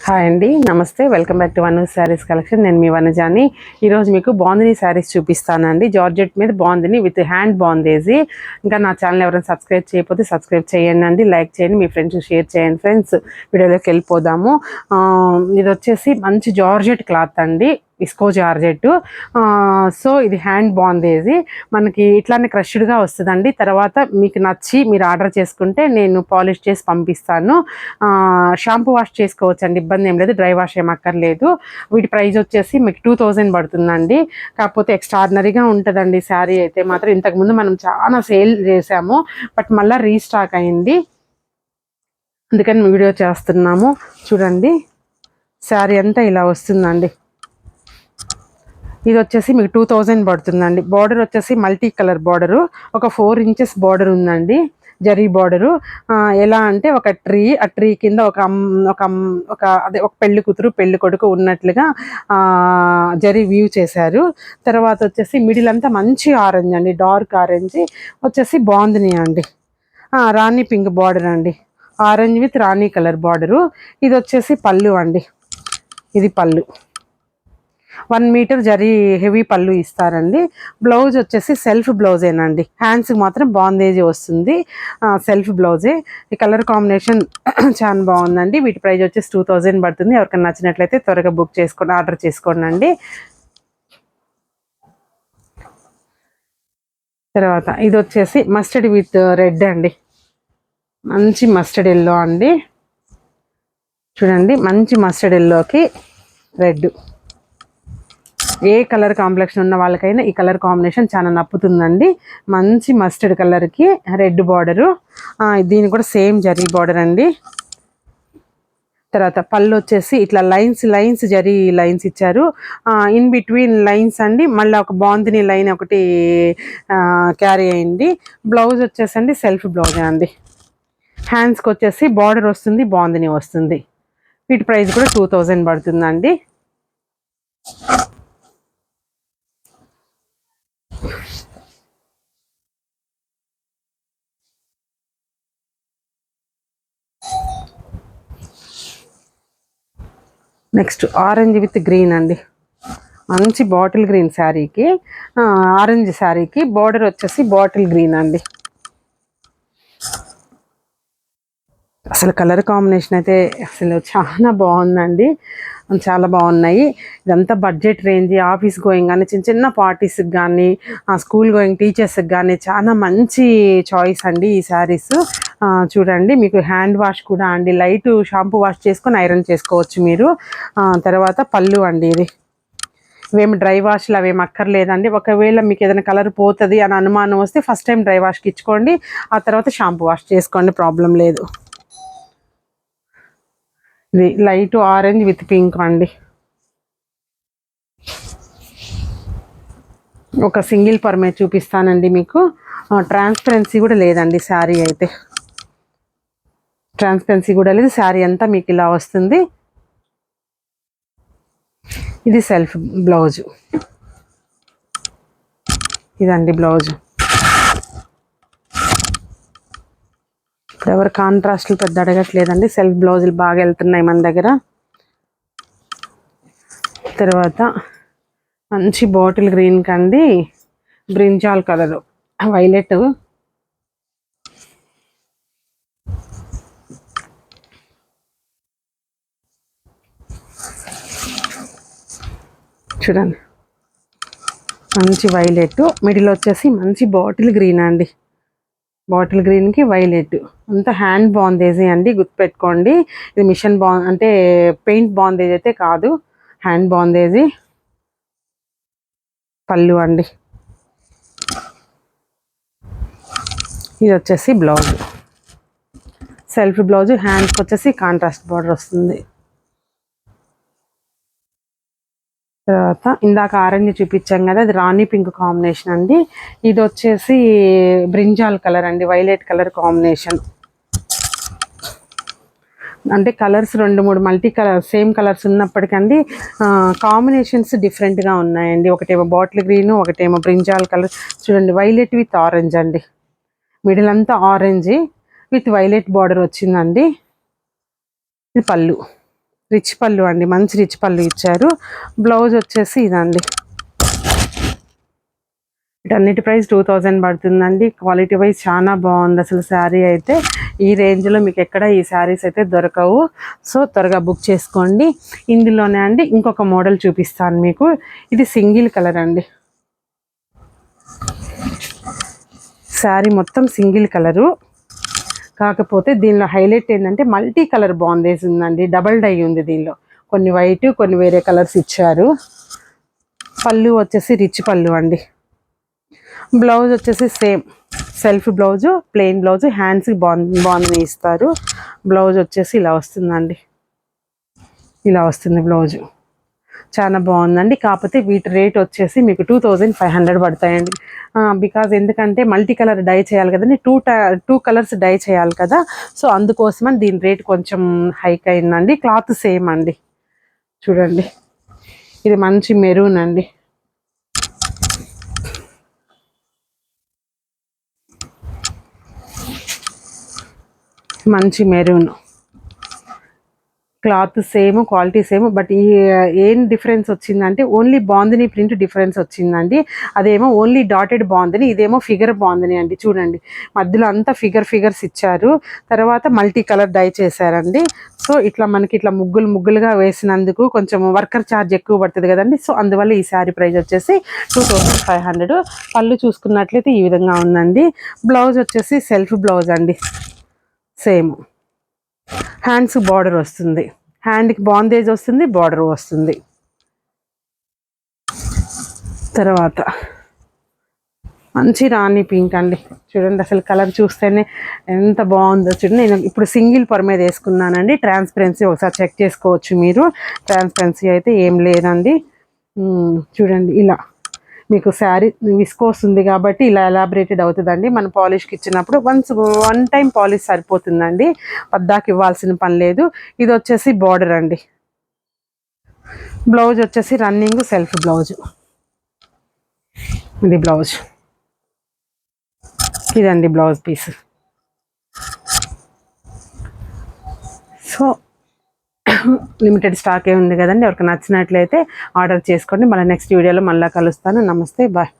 Hi అండి, నమస్తే. Welcome back to one saris collection. నేను మీ వనజాని. ఈరోజు మీకు బాందిని శారీస్ చూపిస్తానండి. జార్జెట్ మీద బాందిని విత్ హ్యాండ్ బాందేజీ. ఇంకా నా ఛానల్ ఎవరైనా సబ్స్క్రైబ్ చేయకపోతే సబ్స్క్రైబ్ చేయండి, లైక్ చేయండి, మీ ఫ్రెండ్స్ షేర్ చేయండి. ఫ్రెండ్స్, వీడియోలోకి వెళ్ళిపోదాము. ఇది వచ్చేసి మంచి జార్జెట్ క్లాత్ అండి, విస్కో జార్జెట్. సో ఇది హ్యాండ్ బాందేజీ, మనకి ఇట్లానే క్రష్డ్గా వస్తుందండి. తర్వాత మీకు నచ్చి మీరు ఆర్డర్ చేసుకుంటే నేను పాలిష్ చేసి పంపిస్తాను. షాంపూ వాష్ చేసుకోవచ్చండి, ఇబ్బంది ఏం లేదు. డ్రై వాష్ ఏమక్కర్లేదు. వీటి ప్రైస్ వచ్చేసి మీకు 2000 పడుతుందండి. కాకపోతే ఎక్స్ట్రాడినరీగా ఉంటుందండి శారీ అయితే మాత్రం. ఇంతకుముందు మనం చాలా సేల్ చేసాము, బట్ మళ్ళీ రీస్టాక్ అయింది, అందుకని వీడియో చేస్తున్నాము. చూడండి, శారీ అంతా ఇలా వస్తుందండి. ఇది వచ్చేసి మీకు 2000 పడుతుందండి. బార్డర్ వచ్చేసి మల్టీ కలర్ బార్డరు, ఒక 4 ఇంచెస్ బార్డర్ ఉందండి, జరీ బార్డరు. ఎలా అంటే ఒక ట్రీ, ఆ ట్రీ కింద ఒక పెళ్లి కూతురు పెళ్లి కొడుకు ఉన్నట్లుగా జరీ వ్యూ చేశారు. తర్వాత వచ్చేసి మిడిల్ అంతా మంచి ఆరెంజ్ అండి, డార్క్ ఆరెంజ్ వచ్చేసి బాందిని అండి. రాణి పింక్ బార్డర్ అండి, orange with Rani colour border. ఇది వచ్చేసి పళ్ళు అండి, ఇది పళ్ళు. 1 మీటర్ జరీ హెవీ పళ్ళు ఇస్తారండి. బ్లౌజ్ వచ్చేసి సెల్ఫ్ బ్లౌజేనండి, హ్యాండ్స్కి మాత్రం బాందేజీ వస్తుంది, సెల్ఫ్ బ్లౌజే. ఈ కలర్ కాంబినేషన్ చాలా బాగుందండి. వీటి ప్రైస్ వచ్చేసి 2000 పడుతుంది. ఎవరికైనా నచ్చినట్లయితే త్వరగా బుక్ చేసుకోండి, ఆర్డర్ చేసుకోండి. తర్వాత ఇది వచ్చేసి మస్టర్డ్ విత్ రెడ్ అండి, మంచి మస్టర్డ్ ఎల్లో అండి. చూడండి, మంచి మస్టర్డ్ ఎల్లోకి రెడ్. ఏ కలర్ కాంప్లెక్షన్ ఉన్న వాళ్ళకైనా ఈ కలర్ కాంబినేషన్ చాలా నప్పుతుందండి. మంచి మస్టర్డ్ కలర్కి రెడ్ బార్డరు, దీని కూడా సేమ్ జరీ బార్డర్ అండి. తర్వాత పళ్ళు వచ్చేసి ఇట్లా లైన్స్ జరీ లైన్స్ ఇచ్చారు, ఇన్ బిట్వీన్ లైన్స్ అండి. మళ్ళీ ఒక బాందిని లైన్ ఒకటి క్యారీ అయింది. బ్లౌజ్ వచ్చేసండి సెల్ఫ్ బ్లౌజే అండి. హ్యాండ్స్కి వచ్చేసి బార్డర్ వస్తుంది, బాందిని వస్తుంది. వీటి ప్రైస్ కూడా 2000 పడుతుందండి. నెక్స్ట్ ఆరెంజ్ విత్ గ్రీన్ అండి, మంచి బాటిల్ గ్రీన్ శారీకి, ఆరెంజ్ శారీకి బార్డర్ వచ్చేసి బాటిల్ గ్రీన్ అండి. అసలు కలర్ కాంబినేషన్ అయితే అసలు చాలా బాగుందండి, చాలా బాగున్నాయి. ఇదంతా బడ్జెట్ రేంజ్, ఆఫీస్ గోయింగ్ కానీ చిన్న చిన్న పార్టీస్కి కానీ స్కూల్ గోయింగ్ టీచర్స్కి కానీ చాలా మంచి చాయిస్ అండి ఈ శారీస్. చూడండి, మీకు హ్యాండ్ వాష్ కూడా అండి, లైట్ షాంపూ వాష్ చేసుకొని ఐరన్ చేసుకోవచ్చు మీరు. తర్వాత పళ్ళు అండి, ఇది ఇవేమి డ్రై వాష్లు అవేమి అక్కర్లేదండి. ఒకవేళ మీకు ఏదైనా కలర్ పోతుంది అని అనుమానం వస్తే ఫస్ట్ టైం డ్రై వాష్కి ఇచ్చుకోండి, ఆ తర్వాత షాంపూ వాష్ చేసుకోండి, ప్రాబ్లం లేదు. ఇది లైట్ ఆరెంజ్ విత్ పింక్ అండి. ఒక సింగిల్ పర్మే చూపిస్తానండి మీకు. ట్రాన్స్పరెన్సీ కూడా లేదండి శారీ అయితే, ట్రాన్స్పరెన్సీ కూడా లేదు. శారీ అంతా మీకు ఇలా వస్తుంది. ఇది సెల్ఫ్ బ్లౌజు, ఇదండి బ్లౌజు. ఇప్పుడు ఎవరు కాంట్రాస్ట్లు పెద్ద అడగట్లేదండి, సెల్ఫ్ బ్లౌజులు బాగా వెళ్తున్నాయి మన దగ్గర. తర్వాత మంచి బాటిల్ గ్రీన్ కండి బ్రింజాల్ కలరు, వైలెట్. చూడండి, మంచి వైలెట్. మిడిల్ వచ్చేసి మంచి బాటిల్ గ్రీన్ అండి, బాటిల్ గ్రీన్కి వైలెట్. అంతా హ్యాండ్ బాందేజీ అండి, గుర్తుపెట్టుకోండి. ఇది మిషన్ అంటే పెయింట్ బాందేజ్ అయితే కాదు, హ్యాండ్ బాందేజీ. పళ్ళు అండి, ఇది వచ్చేసి బ్లౌజ్, సెల్ఫ్ బ్లౌజ్. హ్యాండ్స్కి వచ్చేసి కాంట్రాస్ట్ బార్డర్ వస్తుంది. తర్వాత ఇందాక ఆరెంజ్ చూపించాం కదా, అది రాణి పింక్ కాంబినేషన్ అండి. ఇది వచ్చేసి బ్రింజాల్ కలర్ అండి, వైలెట్ కలర్ కాంబినేషన్. అంటే colours 2-3 multi colour same colours ఉన్నప్పటికండి కాంబినేషన్స్ డిఫరెంట్గా ఉన్నాయండి. ఒకటేమో బాటిల్ గ్రీన్, ఒకటేమో బ్రింజాల్ కలర్. చూడండి, వైలెట్ విత్ ఆరెంజ్ అండి, మిడిల్ అంతా ఆరెంజ్ విత్ వైలెట్ బార్డర్ వచ్చిందండి. ఇది పళ్ళు, రిచ్ పళ్ళు అండి, మంచి రిచ్ పళ్ళు ఇచ్చారు. బ్లౌజ్ వచ్చేసి ఇదండి. వీటన్నిటి ప్రైస్ 2000 పడుతుందండి. క్వాలిటీ వైజ్ చాలా బాగుంది అసలు శారీ అయితే. ఈ రేంజ్లో మీకు ఎక్కడ ఈ శారీస్ అయితే దొరకవు. సో త్వరగా బుక్ చేసుకోండి. ఇందులోనే అండి ఇంకొక మోడల్ చూపిస్తాను మీకు. ఇది సింగిల్ కలర్ అండి. శారీ మొత్తం సింగిల్ కలరు, కాకపోతే దీనిలో హైలైట్ ఏంటంటే మల్టీ కలర్ బాందేజ్ ఉందండి. డబల్ డై ఉంది దీనిలో. కొన్ని వైట్, కొన్ని వేరే కలర్స్ ఇచ్చారు. పళ్ళు వచ్చేసి రిచ్ పళ్ళు అండి. బ్లౌజ్ వచ్చేసి same self blouse, plain blouse, హ్యాండ్స్కి బాగుంది ఇస్తారు. బ్లౌజ్ వచ్చేసి ఇలా వస్తుందండి. ఇలా వస్తుంది బ్లౌజు. చాలా బాగుందండి. కాకపోతే వీటి రేట్ వచ్చేసి మీకు 2500 పడతాయండి. బికాజ్ ఎందుకంటే మల్టీ కలర్ డై చేయాలి కదండి, టూ కలర్స్ డై చేయాలి కదా. సో అందుకోసమని దీని రేట్ కొంచెం హైక్ అయిందండి. క్లాత్ సేమ్ అండి. చూడండి, ఇది మంచి మెరూన్ అండి. మంచి maroon, cloth same, quality same. But ఈ ఏం డిఫరెన్స్ వచ్చిందంటే ఓన్లీ బాందిని ప్రింట్ డిఫరెన్స్ వచ్చిందండి. అదేమో ఓన్లీ డాటెడ్ బాందిని, ఇదేమో ఫిగర్ బాందిని అండి. చూడండి, మధ్యలో అంతా ఫిగర్స్ ఇచ్చారు. తర్వాత మల్టీ కలర్ డై చేశారండి. సో ఇట్లా మనకి ఇట్లా ముగ్గులుగా వేసినందుకు కొంచెం వర్కర్ ఛార్జ్ ఎక్కువ పడుతుంది కదండి. సో అందువల్ల ఈ శారీ ప్రైస్ వచ్చేసి 2500. పళ్ళు చూసుకున్నట్లయితే ఈ విధంగా ఉందండి. బ్లౌజ్ వచ్చేసి సెల్ఫ్ బ్లౌజ్ అండి. సేమ్ హ్యాండ్స్ బార్డర్ వస్తుంది, హ్యాండ్కి బాందేజ్ వస్తుంది, బార్డర్ వస్తుంది. తర్వాత మంచి రాణి పింక్ అండి. చూడండి, అసలు కలర్ చూస్తేనే ఎంత బాగుందో చూడండి. నేను ఇప్పుడు సింగిల్ పొర మీద వేసుకున్నానండి. ట్రాన్స్పరెన్సీ ఒకసారి చెక్ చేసుకోవచ్చు మీరు. ట్రాన్స్పరెన్సీ అయితే ఏం లేదండి. చూడండి, ఇలా మీకు శారీ విస్కోస్ ఉంది కాబట్టి ఇలా ఎలాబరేటెడ్ అవుతుందండి. మన పాలిష్కి ఇచ్చినప్పుడు వన్ టైం పాలిష్ సరిపోతుందండి, పద్దాకి ఇవ్వాల్సిన పని లేదు. ఇది వచ్చేసి బార్డర్ అండి. బ్లౌజ్ వచ్చేసి రన్నింగ్ సెల్ఫ్ బ్లౌజ్. ఇది బ్లౌజ్, ఇదండి బ్లౌజ్ పీస్. సో లిమిటెడ్ స్టాకే ఉంది కదండి. ఎవరికి నచ్చినట్లయితే ఆర్డర్ చేసుకోండి. మళ్ళీ నెక్స్ట్ వీడియోలో మళ్ళీ కలుస్తాను. నమస్తే, బాయ్.